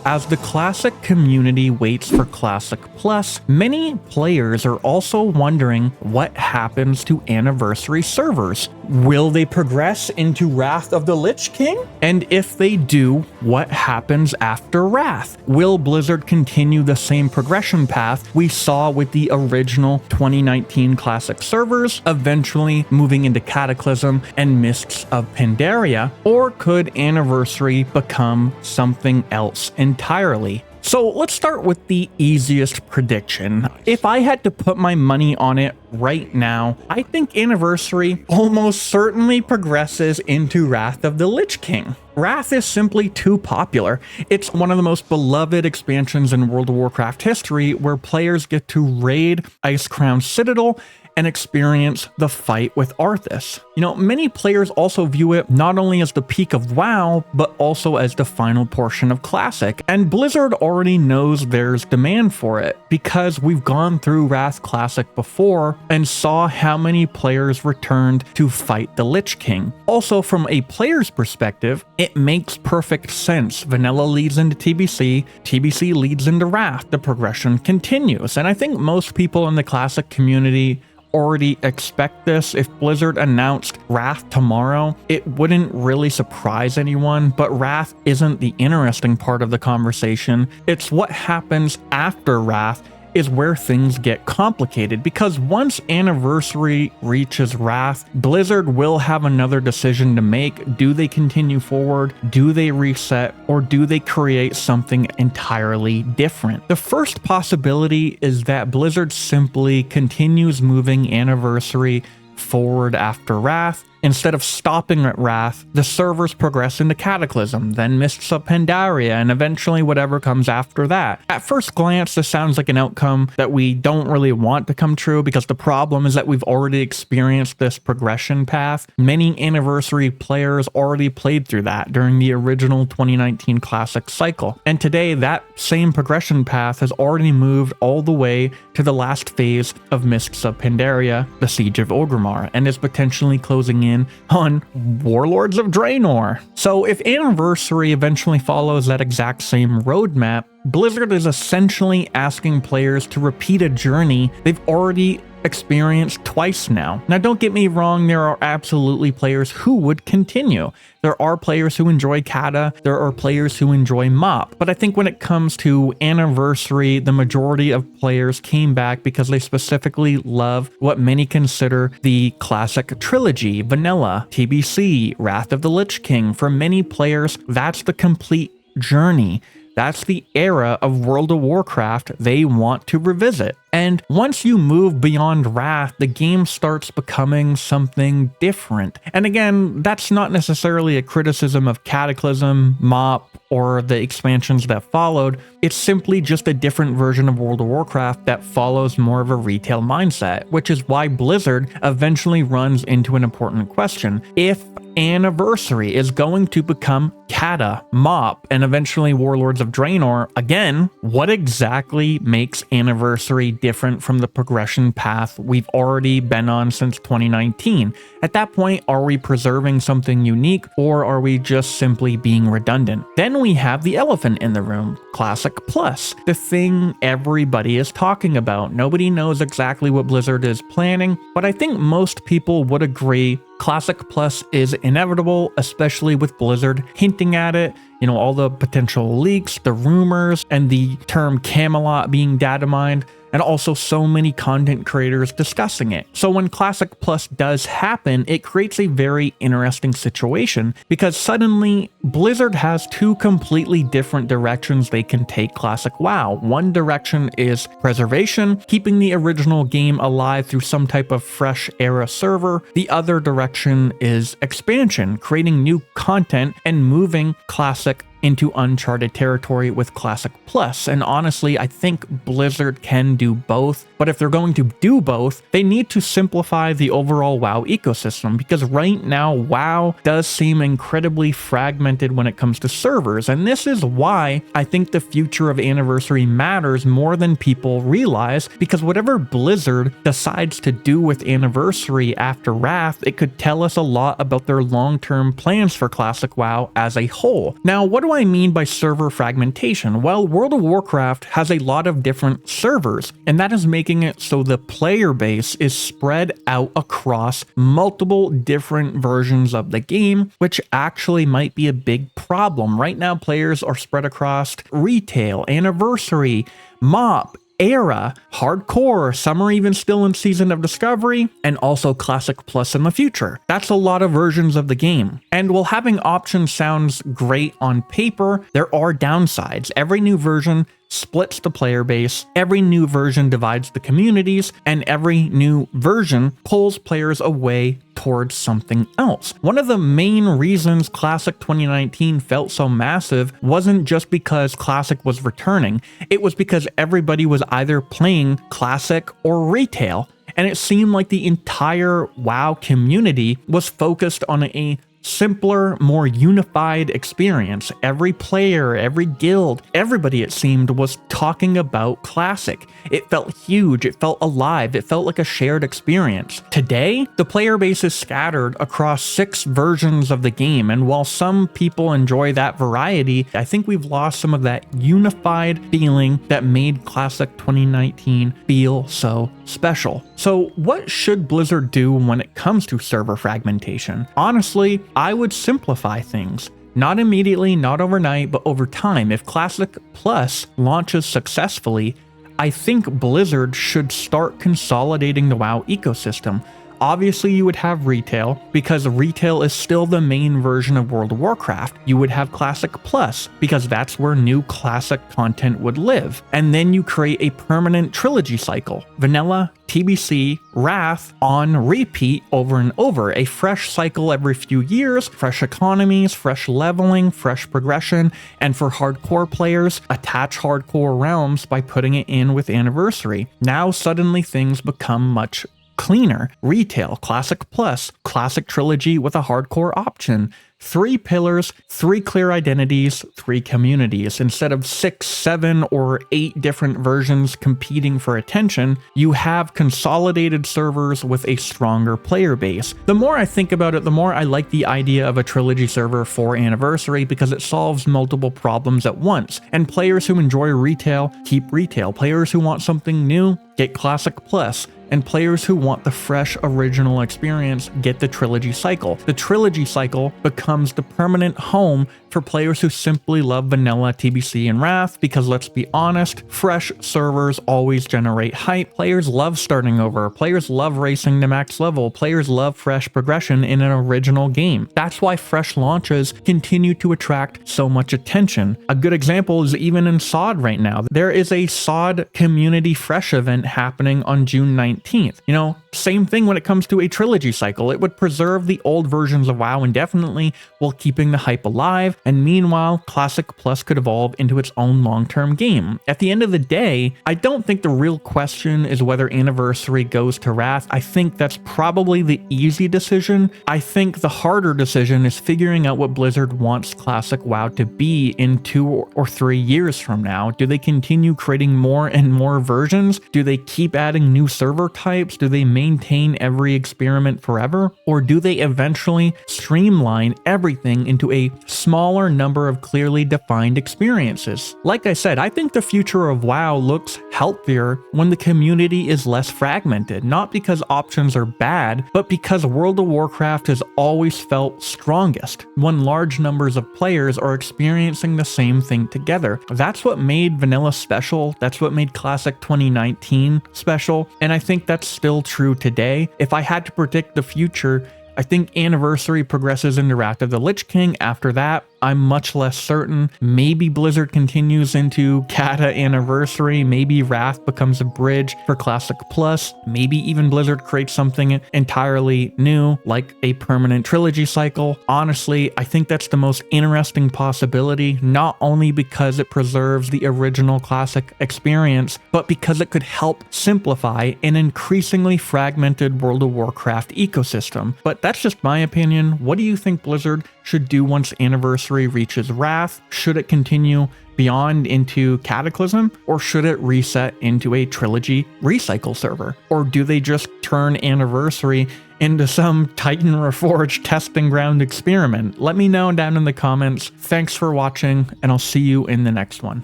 as the Classic community waits for Classic Plus, many players are also wondering what happens to Anniversary servers. Will they progress into Wrath of the Lich King? And if they do, what happens after Wrath? Will Blizzard continue the same progression path we saw with the original 2019 Classic servers, eventually moving into Cataclysm and Mists of Pandaria? Or could Anniversary become something else entirely? So let's start with the easiest prediction. If I had to put my money on it right now, I think Anniversary almost certainly progresses into Wrath of the Lich King. Wrath is simply too popular. It's one of the most beloved expansions in World of Warcraft history, where players get to raid Icecrown Citadel and experience the fight with Arthas. You know, many players also view it not only as the peak of WoW, but also as the final portion of Classic. And Blizzard already knows there's demand for it, because we've gone through Wrath Classic before and saw how many players returned to fight the Lich King. Also, from a player's perspective, it makes perfect sense. Vanilla leads into TBC, TBC leads into Wrath, the progression continues. And I think most people in the Classic community already expect this. If Blizzard announced Wrath tomorrow, it wouldn't really surprise anyone, but Wrath isn't the interesting part of the conversation. It's what happens after Wrath is where things get complicated, because once Anniversary reaches Wrath, Blizzard will have another decision to make. Do they continue forward? Do they reset? Or do they create something entirely different? The first possibility is that Blizzard simply continues moving Anniversary forward after Wrath. Instead of stopping at Wrath, the servers progress into Cataclysm, then Mists of Pandaria, and eventually whatever comes after that. At first glance, this sounds like an outcome that we don't really want to come true, because the problem is that we've already experienced this progression path. Many Anniversary players already played through that during the original 2019 Classic cycle, and today that same progression path has already moved all the way to the last phase of Mists of Pandaria, the Siege of Orgrimmar, and is potentially closing in on Warlords of Draenor. So if Anniversary eventually follows that exact same roadmap, Blizzard is essentially asking players to repeat a journey they've already experienced twice now. Now, don't get me wrong, there are absolutely players who would continue. There are players who enjoy Kata, there are players who enjoy Mop, but I think when it comes to Anniversary, the majority of players came back because they specifically love what many consider the Classic trilogy: Vanilla, TBC, Wrath of the Lich King. For many players, that's the complete journey. That's the era of World of Warcraft they want to revisit. And once you move beyond Wrath, the game starts becoming something different. And again, that's not necessarily a criticism of Cataclysm, Mop, or the expansions that followed. It's simply just a different version of World of Warcraft that follows more of a retail mindset, which is why Blizzard eventually runs into an important question. If Anniversary is going to become Kata, Mop, and eventually Warlords of Draenor, again, what exactly makes Anniversary different from the progression path we've already been on since 2019? At that point, are we preserving something unique, or are we just simply being redundant? Then we have the elephant in the room, Classic Plus, the thing everybody is talking about. Nobody knows exactly what Blizzard is planning, but I think most people would agree Classic Plus is inevitable, especially with Blizzard hinting at it. You know, all the potential leaks, the rumors, and the term Camelot being data mined, and also so many content creators discussing it. So when Classic Plus does happen, it creates a very interesting situation, because suddenly Blizzard has two completely different directions they can take Classic WoW. One direction is preservation, keeping the original game alive through some type of fresh era server. The other direction is expansion, creating new content and moving Classic into uncharted territory with Classic Plus. And honestly, I think Blizzard can do both, but if they're going to do both, they need to simplify the overall WoW ecosystem, because right now WoW does seem incredibly fragmented when it comes to servers, and this is why I think the future of Anniversary matters more than people realize, because whatever Blizzard decides to do with Anniversary after Wrath, it could tell us a lot about their long-term plans for Classic WoW as a whole. Now, what do I I mean by server fragmentation? Well, World of Warcraft has a lot of different servers, and that is making it so the player base is spread out across multiple different versions of the game, which actually might be a big problem. Right now, players are spread across retail, anniversary, MOP, era, hardcore, some are even still in Season of Discovery, and also Classic Plus in the future. That's a lot of versions of the game. And while having options sounds great on paper, there are downsides. Every new version splits the player base, every new version divides the communities, and every new version pulls players away towards something else. One of the main reasons Classic 2019 felt so massive wasn't just because Classic was returning, it was because everybody was either playing Classic or retail, and it seemed like the entire WoW community was focused on a simpler, more unified experience. Every player, every guild, everybody it seemed was talking about Classic. It felt huge, it felt alive, it felt like a shared experience. Today, the player base is scattered across 6 versions of the game, and while some people enjoy that variety, I think we've lost some of that unified feeling that made Classic 2019 feel so special. So what should Blizzard do when it comes to server fragmentation? Honestly, I would simplify things. Not immediately, not overnight, but over time. If Classic Plus launches successfully, I think Blizzard should start consolidating the WoW ecosystem. Obviously, you would have retail, because retail is still the main version of World of Warcraft. You would have Classic Plus, because that's where new Classic content would live. And then you create a permanent trilogy cycle. Vanilla, TBC, Wrath, on repeat over and over. A fresh cycle every few years, fresh economies, fresh leveling, fresh progression, and for hardcore players, attach hardcore realms by putting it in with Anniversary. Now suddenly things become much cleaner. Retail, Classic Plus, Classic Trilogy with a hardcore option. 3 pillars, 3 clear identities, 3 communities. Instead of 6, 7, or 8 different versions competing for attention, you have consolidated servers with a stronger player base. The more I think about it, the more I like the idea of a trilogy server for Anniversary, because it solves multiple problems at once. And players who enjoy retail keep retail. Players who want something new get Classic Plus. And players who want the fresh original experience get the trilogy cycle. The trilogy cycle becomes the permanent home for players who simply love vanilla, TBC, and Wrath, because let's be honest, fresh servers always generate hype. Players love starting over, players love racing to max level, players love fresh progression in an original game. That's why fresh launches continue to attract so much attention. A good example is even in SOD right now. There is a SOD community fresh event happening on June 19th. You know, same thing when it comes to a trilogy cycle. It would preserve the old versions of WoW indefinitely while keeping the hype alive, and meanwhile, Classic Plus could evolve into its own long-term game. At the end of the day, I don't think the real question is whether Anniversary goes to Wrath. I think that's probably the easy decision. I think the harder decision is figuring out what Blizzard wants Classic WoW to be in 2 or 3 years from now. Do they continue creating more and more versions? Do they keep adding new server types? Do they maintain every experiment forever? Or do they eventually streamline everything into a smaller number of clearly defined experiences? Like I said, I think the future of WoW looks healthier when the community is less fragmented, not because options are bad, but because World of Warcraft has always felt strongest when large numbers of players are experiencing the same thing together. That's what made Vanilla special, that's what made Classic 2019 special, and I think that's still true today. If I had to predict the future, I think Anniversary progresses into Wrath of the Lich King. After that, I'm much less certain. Maybe Blizzard continues into Cata Anniversary. Maybe Wrath becomes a bridge for Classic Plus. Maybe even Blizzard creates something entirely new, like a permanent trilogy cycle. Honestly, I think that's the most interesting possibility, not only because it preserves the original Classic experience, but because it could help simplify an increasingly fragmented World of Warcraft ecosystem. But that's just my opinion. What do you think Blizzard should do once Anniversary reaches Wrath? Should it continue beyond into Cataclysm, or should it reset into a trilogy recycle server? Or do they just turn Anniversary into some Titan Reforged testing ground experiment? Let me know down in the comments. Thanks for watching, and I'll see you in the next one.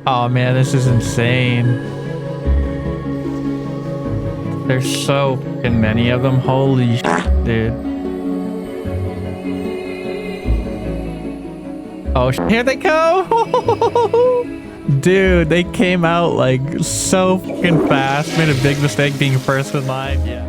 Oh man, this is insane. There's so fucking many of them. Holy shit, dude. Oh, here they go. Dude, they came out like so fucking fast. Made a big mistake being first in line. Yeah.